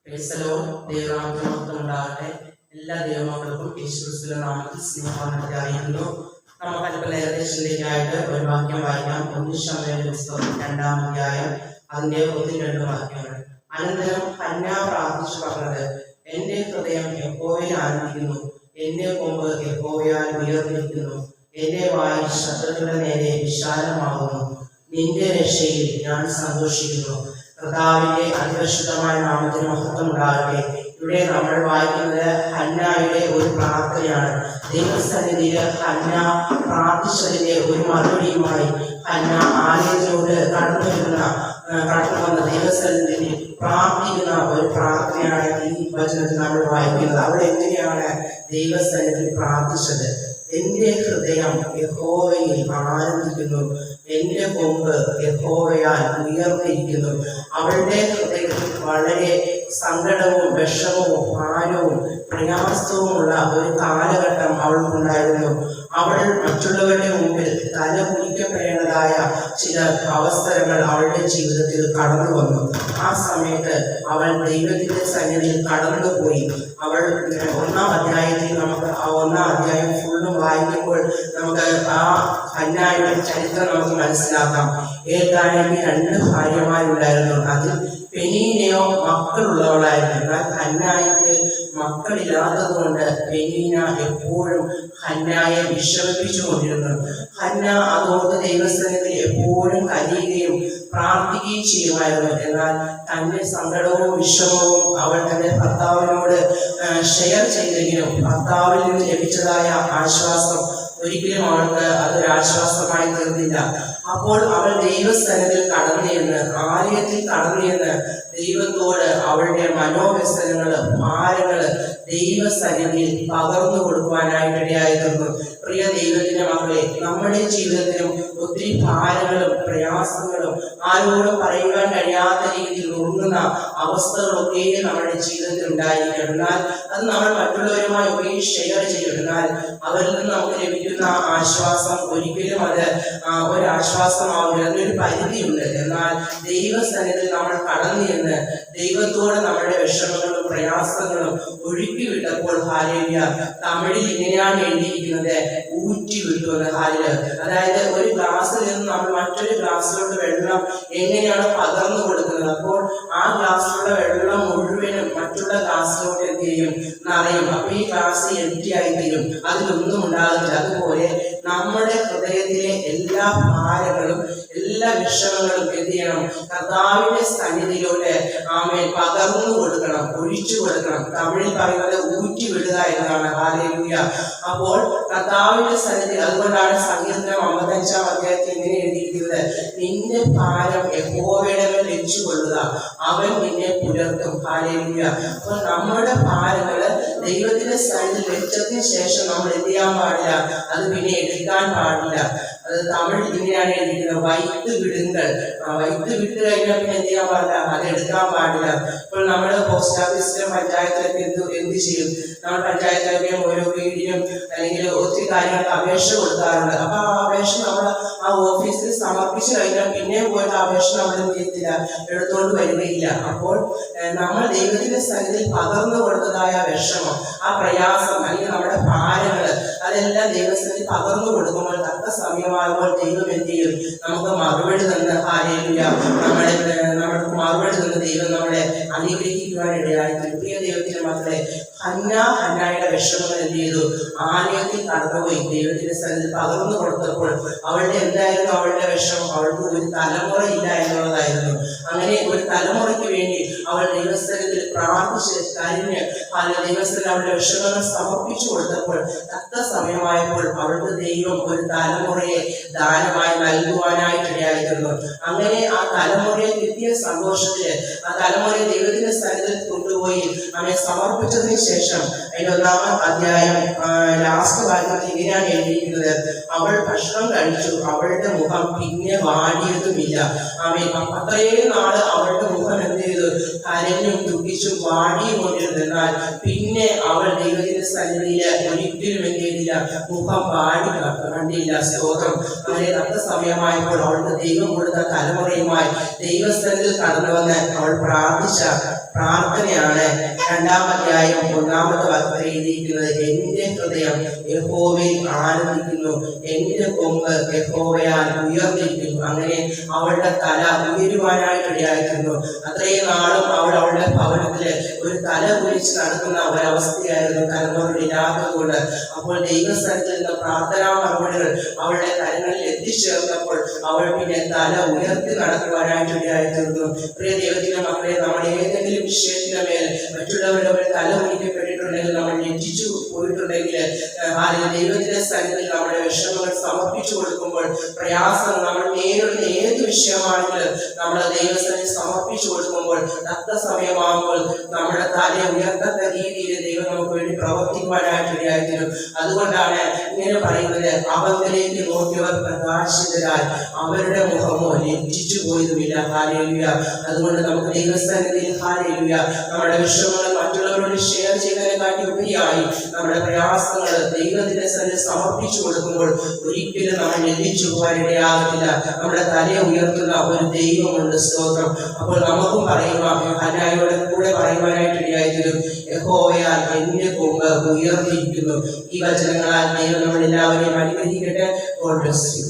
ദൈവനാമത്തിനുണ്ടാകട്ടെ. എല്ലാ ദൈവമക്കൾക്കും യേശുക്രിസ്തുവിന്റെ നാമത്തിൽ സ്നേഹവന്ദനത്തെ അറിയിക്കുന്നു. നമുക്ക് അല്പലേഖനത്തിലേക്കായിട്ട് ഒരു വാക്യം വായിക്കാം. 1 ശമൂവേലിന്റെ പുസ്തകം 2-ാം അധ്യായം അതിന്റെ 1-2 വാക്യങ്ങൾ. അനന്തരം ഹന്ന പ്രാർത്ഥിച്ചു പറഞ്ഞത്, എന്റെ ഹൃദയം യഹോവയിൽ ആനന്ദിക്കുന്നു, എന്റെ കൊമ്പ് യഹോവയാൽ ഉയർന്നിരിക്കുന്നു, എന്റെ വായ് ശത്രുക്കളുടെ നേരെ വിശാലമാകുന്നു, നിന്റെ രക്ഷയിൽ ഞാൻ സന്തോഷിക്കുന്നു. കർത്താവിന്റെ അതിപരിശുദ്ധമായ നാമത്തിന് മഹത്വം ഉണ്ടാകട്ടെ. ഇവിടെ നമ്മൾ വായിക്കുന്നത് ഹന്നായുടെ ഒരു പ്രാർത്ഥനയാണ്. ദൈവസന്നിധിയിൽ ഹന്ന പ്രാർത്ഥിച്ചതിന്റെ ഒരു മറുപടിയുമായി ഹന്ന ആലയത്തിലൂടെ കടന്നു വന്ന ദൈവസന്നിധിയിൽ പ്രാർത്ഥിക്കുന്ന ഒരു പ്രാർത്ഥനയാണ് ഈ വചനത്തിൽ നമ്മൾ വായിക്കുന്നത്. അവിടെ എങ്ങനെയാണ് ദൈവസന്നിധിയിൽ പ്രാർത്ഥിച്ചത്? എന്റെ ഹൃദയം യഹോവയിൽ ആനന്ദിക്കുന്നു, എന്റെ കൊമ്പ് യഹോവയാൽ ഉയർന്നിരിക്കുന്നു. അവളുടെ ഹൃദയത്തിൽ വളരെ സങ്കടവും വിഷമവും ഭാരവും പ്രയാസവുമുള്ള ഒരു കാലഘട്ടം അവൾക്കുണ്ടായിരുന്നു. അവൾ മറ്റുള്ളവരുടെ മുമ്പിൽ തല കുനിക്കപ്പെടേണ്ടതായ ചില അവസരങ്ങൾ അവളുടെ ജീവിതത്തിൽ കടന്നു വന്നു. ആ സമയത്ത് അവൾ ദൈവത്തിന്റെ സന്നിധിയിൽ കടന്നുപോയി. അവൾ 1-ാം അധ്യായത്തിൽ നമുക്ക് ആ 1-ാം അധ്യായം ഫുള്ളും വായിക്കുമ്പോൾ നമുക്ക് ആ ഹന്നായുടെ ചരിത്രം നമുക്ക് മനസ്സിലാക്കാം. ഏതായാലും 2 ഭാര്യമാരുണ്ടായിരുന്നു. അതിൽ പെനീനയോ മക്കളുള്ളവളായിരുന്നു. എന്നാൽ ഹന്നായിക്ക് മക്കളില്ലാത്തത് കൊണ്ട് പെനീന എപ്പോഴും ഹന്നായെ വിഷമിപ്പിച്ചുകൊണ്ടിരുന്നു. ഹന്ന അതോർത്ത് ദൈവസന്നിധിയിൽ എപ്പോഴും കരയുകയും പ്രാർത്ഥിക്കുകയും ചെയ്യുമായിരുന്നു. എന്നാൽ തന്റെ സങ്കടവും വിഷമവും അവൾ തന്റെ ഭർത്താവിനോട് ഷെയർ ചെയ്തെങ്കിലും ഭർത്താവിൽ നിന്ന് ലഭിച്ചതായ ആശ്വാസം ഒരിക്കലും അവൾക്ക് അതൊരാശ്വാസമായി തീർന്നില്ല. അപ്പോൾ അവൾ ദൈവസന്നിധിയിൽ കടന്നിരുന്ന്, ആലയത്തിൽ കടന്നിരുന്ന് ദൈവത്തോട് അവളുടെ മനോവ്യസനങ്ങള്, ഭാരങ്ങള് ദൈവസന്നിധിയിൽ പകർന്നു കൊടുക്കുവാനായിട്ടിടയായി തീർന്നു. പ്രിയ ദൈവത്തിന്റെ മക്കളെ, നമ്മുടെ ജീവിതത്തിലും ഒത്തിരി ഭാരങ്ങളും പ്രയാസങ്ങളും ആരോടും പറയുവാൻ കഴിയാത്ത രീതിയിൽ ഉറങ്ങുന്ന അവസ്ഥകളൊക്കെ നമ്മുടെ ജീവിതത്തിൽ ഉണ്ടായിരിക്കണം. എന്നാൽ അത് നമ്മൾ മറ്റുള്ളവരുമായി ഒക്കെ ഷെയർ ചെയ്യും. എന്നാൽ അവരിൽ നിന്ന് നമുക്ക് ലഭിക്കുന്ന ആശ്വാസം ഒരിക്കലും അത് ഒരാശ്വാസമാവില്ല. അതിനൊരു പരിധിയുണ്ട്. എന്നാൽ ദൈവസന്നിധിയിൽ നമ്മൾ കടന്നിരുന്ന് ദൈവത്തോട് നമ്മുടെ വിഷമങ്ങളും പ്രയാസങ്ങളും ഒഴുക്കി വിട്ടപ്പോൾ ഹാലേലൂയ, തമിഴിൽ ഇങ്ങനെയാണ് എഴുതിയിരിക്കുന്നത്, ഊറ്റി വിട്ടു എന്ന്. ഹാലേലൂയ, അതായത് ഒരു ഗ്ലാസ്സിൽ നിന്ന് നമ്മൾ മറ്റൊരു ഗ്ലാസ്സിലോട്ട് വെള്ളം എങ്ങനെയാണ് പകർന്നു കൊടുക്കുന്നത്. അപ്പോൾ ആ ഗ്ലാസ്സിലുള്ള വെള്ളം മുഴുവനും മറ്റുള്ള ഗ്ലാസ്സിലോട്ട് എന്ത് ചെയ്യും? നിറയും. അപ്പൊ ഈ ഗ്ലാസ് എംപ്റ്റി ആയി തീരും, അതിലൊന്നും ഉണ്ടാകില്ല. അതുപോലെ നമ്മുടെ ഹൃദയത്തിലെ എല്ലാ ഭാരങ്ങളും എല്ലാ വിഷമങ്ങളും എന്ത് ചെയ്യണം? കർത്താവിന്റെ സന്നിധിയിലോട്ട് ആമേൻ പകർന്നു കൊടുക്കണം, ഒഴിച്ചു കൊടുക്കണം. തമിഴിൽ പറയുന്നത് ഊറ്റി വിടുക എന്നതാണ്. ഹാലേലൂയ. അപ്പോൾ കർത്താവിന്റെ സന്നിധി, അതുകൊണ്ടാണ് സങ്കീർത്തനം 55-ാം അധ്യായത്തിൽ ഇങ്ങനെ എഴുതിയിരിക്കുന്നത്, നിന്റെ ഭാരം യഹോവയുടെ മേൽ വെച്ചുകൊള്ളുക, അവൻ നിന്നെ പുലർത്തും. ഹാലേലൂയ. അപ്പോൾ നമ്മുടെ ഭാരങ്ങള് ദൈവത്തിന്റെ സന്നിധിയിൽ വെച്ചതിന് ശേഷം നമ്മൾ എന്ത് ചെയ്യാൻ പാടില്ല? അത് പിന്നെ എടുക്കാൻ പാടില്ല. അത് തമിഴ് ഇങ്ങനെയാണ് എഴുതിയിരിക്കുന്നത്, വൈത്ത് വിടുങ്ങൾ. വൈത്ത് വിട്ട് കഴിഞ്ഞാൽ പിന്നെ എന്ത് ചെയ്യാൻ പാടില്ല? അത് എടുക്കാൻ പാടില്ല. ഇപ്പോൾ നമ്മൾ പോസ്റ്റ് ഓഫീസിലും പഞ്ചായത്തിലൊക്കെ എന്ത് ചെയ്യും? നമ്മൾ പഞ്ചായത്തിലൊക്കെ ഓരോ വീടിനും അല്ലെങ്കിൽ ഒത്തിരി കാര്യങ്ങൾക്ക് അപേക്ഷ കൊടുക്കാറുണ്ട്. അപ്പൊ ആ അപേക്ഷ നമ്മൾ ആ ഓഫീസിൽ സമർപ്പിച്ചു കഴിഞ്ഞാൽ പിന്നെയും പോയിട്ട് അപേക്ഷ നമ്മൾ എന്ത് ചെയ്യത്തില്ല? എടുത്തോണ്ട് വരികയില്ല. അപ്പോൾ നമ്മൾ ദൈവത്തിന്റെ സന്നിധിയിൽ പകർന്നു കൊടുത്തതായ വിഷമം, ആ പ്രയാസം അല്ലെങ്കിൽ നമ്മുടെ ഭാരങ്ങള് അതെല്ലാം ദൈവസന്നിധി പകർന്നു കൊടുക്കുമ്പോൾ തക്ക സമയമാകുമ്പോൾ ദൈവം എന്ത് ചെയ്യും? നമുക്ക് മറുപടി തന്ന് ഹാലേലൂയ, നമ്മൾക്ക് മറുപടി തന്ന ദൈവം നമ്മളെ അനുഗ്രഹിക്കുവാനിടയായി. പ്രിയ ദൈവത്തിന്റെ മക്കളെ, ഹന്നായുടെ വിഷമങ്ങൾ എന്ത് ചെയ്തു? ആലയത്തിൽ കടന്നുപോയി ദൈവത്തിന്റെ സന്നിധിയിൽ പകർന്നു കൊടുത്തപ്പോൾ അവളുടെ എന്തായിരുന്നു അവളുടെ വിഷമം? അവൾക്ക് ഒരു തലമുറ ഇല്ല എന്നുള്ളതായിരുന്നു. അങ്ങനെ ഒരു തലമുറയ്ക്ക് വേണ്ടി അവൾ ദൈവസ്ഥലത്തിൽ പ്രാർത്ഥിച്ച് കരഞ്ഞ് ദൈവസ്ഥലം അവളുടെ വിഷമങ്ങൾ സമർപ്പിച്ചു കൊടുത്തപ്പോൾ തക്ക സമയമായപ്പോൾ അവൾക്ക് ദൈവം ഒരു തലമുറയെ ദാനമായി നൽകുവാനായിട്ടിടയായിരുന്നു. അങ്ങനെ ആ തലമുറയെ കിട്ടിയ സന്തോഷത്തില് ആ തലമുറയെ ദൈവത്തിന്റെ സ്ഥലത്തിൽ കൊണ്ടുപോയി അവനെ സമർപ്പിച്ചതിന് ശേഷം അതിന്റെ 1-ാം അധ്യായം ലാസ്റ്റ് ഭാഗത്ത് ഇങ്ങനെയാണ് എഴുതിയിരിക്കുന്നത്, അവൾ ഭക്ഷണം കഴിച്ചു, അവളുടെ മുഖം പിന്നെ വാടിയതുമില്ല. അത്രയും നാള് അവളുടെ മുഖം എന്ത് ചെയ്തു? കരഞ്ഞും ദുഃഖിച്ചും വാടിയും കൊണ്ടിരുന്നു. എന്നാൽ പിന്നെ അവൾ ദൈവത്തിന്റെ സന്നിധിയില് ഒരിക്കലും എന്ത് ചെയ്തില്ല? മുഖം വാടി കണ്ടില്ല. സ്തോത്രം. അങ്ങനെ തക്ക സമയമായപ്പോൾ അവൾക്ക് ദൈവം കൊടുത്ത തലമുറയുമായി ദൈവസ്ഥലത്തിൽ കടന്നു വന്ന് അവൾ പ്രാർത്ഥിച്ച പ്രാർത്ഥനയാണ്. 2-ാം അധ്യായം 1-ാമത്തെ വാക്യത്തിൽ എഴുതിയിരിക്കുന്നത്, എന്റെ ഹൃദയം യഹോവയിൽ ആനന്ദിക്കുന്നു, എന്റെ കൊമ്പ് യഹോവയാൽ ഉയർന്നിരിക്കുന്നു. അങ്ങനെ അവളുടെ തല ഉയരുവാനായിട്ടിടയായിരുന്നു. അത്രയും നാളും അവളുടെ ഭവനത്തില് ഒരു തല കുരിച്ച് നടക്കുന്ന ഒരവസ്ഥയായിരുന്നു, തലമുറകളില്ലാത്തതുകൊണ്ട്. അപ്പോൾ ദൈവസ്ഥലത്തിൽ നിന്ന് പ്രാർത്ഥനാ മറുപടികൾ അവളുടെ തലങ്ങളിൽ എത്തിച്ചേർന്നപ്പോൾ അവൾ പിന്നെ തല ഉയർത്തി നടക്കുവാനായിട്ടിടയായിരുന്നു. പ്രിയ ദൈവത്തിന്റെ മക്കളെ, നമ്മൾ ഏതെങ്കിലും വിഷയത്തിന്റെ മേൽ മറ്റുള്ളവരുടെ തല ഉയർത്തപ്പെട്ടിട്ടുണ്ടെങ്കിൽ, നമ്മൾ ഞെട്ടിച്ചു പോയിട്ടുണ്ടെങ്കിൽ, ദൈവത്തിന്റെ സന്നിധിയിൽ നമ്മുടെ വിഷമങ്ങൾ സമർപ്പിച്ചു കൊടുക്കുമ്പോൾ, പ്രയാസങ്ങൾ നമ്മൾ നേരിടുന്ന ഏത് വിഷയമാണെങ്കിലും നമ്മൾ ദൈവസന്നിധി സമർപ്പിച്ചു കൊടുക്കുമ്പോൾ, തക്ക സമയമാകുമ്പോൾ നമ്മുടെ തലയെ ഉയർത്തത്ത രീതിയിൽ ദൈവം നമുക്ക് വേണ്ടി പ്രവർത്തിക്കുവാനായിട്ടിടയായിരുന്നു. അതുകൊണ്ടാണ് ഇങ്ങനെ പറയുന്നത്, അവങ്കിലേക്ക് നോക്കിയവർ പ്രകാശിതരായി അവരുടെ മുഖമോ ലജ്ജിച്ചു പോയതുമില്ല. ഹല്ലേലൂയ. അതുകൊണ്ട് നമുക്ക് ദൈവസന്നിധിയിൽ ഹല്ലേലൂയ നമ്മുടെ വിഷമങ്ങൾ മറ്റുള്ളവരോട് ഷെയർ ചെയ്യുന്നതിനെക്കാട്ടി ഉപരിയായി നമ്മുടെ പ്രയാസങ്ങൾ ദൈവത്തിന്റെ സന്നിധിയിൽ സമർപ്പിച്ചു കൊടുക്കുമ്പോൾ ഒരിക്കലും നമ്മൾ ലജ്ജിച്ചു പോകാനിടയാകത്തില്ല. നമ്മുടെ തലയെ ഉയർത്തുന്ന ഒരു ദൈവമുണ്ട്. സ്തോത്രം. അപ്പോൾ നമുക്കും പറയുവാൻ ഹന്നായോടെ കൂടെ പറയുവാനായിട്ടിടയായിത്തീരും, യഹോവയാൽ എന്റെ കൊമ്പ് ഉയർന്നിരിക്കുന്നു. ഈ വചനങ്ങളാൽ ദൈവം നമ്മളെല്ലാവരെയും അനുഗ്രഹിക്കട്ടെ. God bless you.